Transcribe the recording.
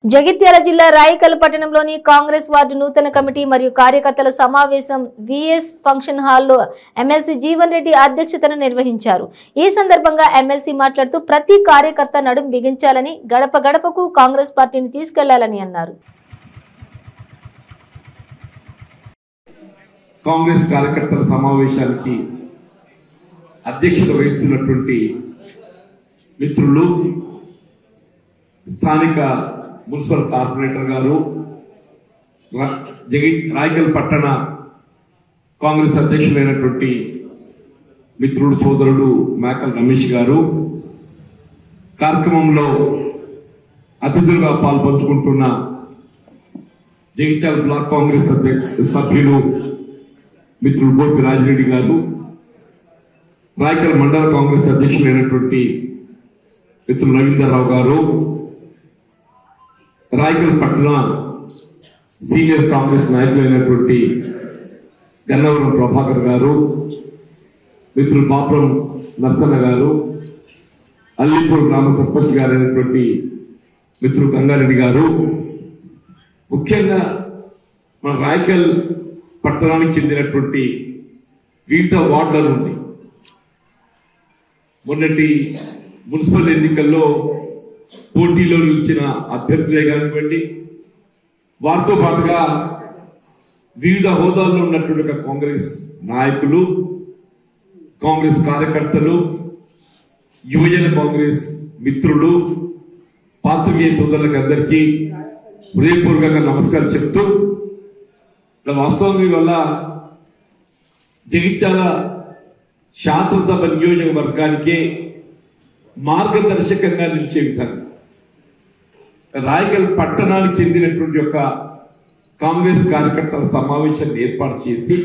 జగిత్యాల జిల్లా రాయికల్ పట్టణంలోని కాంగ్రెస్ వార్డు నూతన కమిటీ మరియు కార్యకర్తల సమావేశం విఎస్ ఫంక్షన్ హాల్లో ఎమ్మెల్సీ జీవన్ రెడ్డి అధ్యక్షతన నిర్వహించారు। ఈ సందర్భంగా ఎమ్మెల్సీ మాట్లాడుతూ ప్రతి కార్యకర్త నడుం బిగించాలని, గడప గడపకు కాంగ్రెస్ పార్టీని తీసుకెళ్లాలని అన్నారు। కాంగ్రెస్ కార్యకర్తల సమావేశానికి అధ్యక్షత వహిస్తున్నటువంటి మిత్రులు, స్థానిక మున్సిపల్ కార్పొరేటర్ గారు, రాయికల్ పట్టణ కాంగ్రెస్ అధ్యక్షులైనటువంటి మిత్రుడు సోదరుడు మేకల్ రమేష్ గారు, కార్యక్రమంలో అతిథులుగా పాల్పంచుకుంటున్న జగిత్యాల బ్లాక్ కాంగ్రెస్ సభ్యులు మిత్రుడు బోర్తి రాజిరెడ్డి గారు, రాయికల్ మండల కాంగ్రెస్ అధ్యక్షులైనటువంటి మిత్రులు రవీంద్రరావు గారు, రాయికల్ పట్టణ సీనియర్ కాంగ్రెస్ నాయకులైనటువంటి గన్నవరం ప్రభాకర్ గారు, మిత్రులు బాపురం నర్సన్న గారు, అల్లీపూర్ గ్రామ సర్పంచ్ గారైనటువంటి మిత్రులు గంగారెడ్డి గారు, ముఖ్యంగా మన రాయికల్ పట్టణానికి చెందినటువంటి వివిధ వార్డుల నుండి మొన్నటి మున్సిపల్ ఎన్నికల్లో పోటీలో నిలిచిన అభ్యర్థులే కానివ్వండి, వారితో పాటుగా వివిధ హోదాల్లో ఉన్నటువంటి కాంగ్రెస్ నాయకులు, కాంగ్రెస్ కార్యకర్తలు, యువజన కాంగ్రెస్ మిత్రులు, పాత్రికేయ సోదరులకు అందరికీ హృదయపూర్వకంగా నమస్కారం చెప్తూ, వాస్తవంగా వల్ల జగిత్యాల శాసనసభ నియోజకవర్గానికే మార్గదర్శకంగా నిలిచే విధంగా రాయికల్ పట్టణానికి చెందినటువంటి కాంగ్రెస్ కార్యకర్తల సమావేశాన్ని ఏర్పాటు చేసి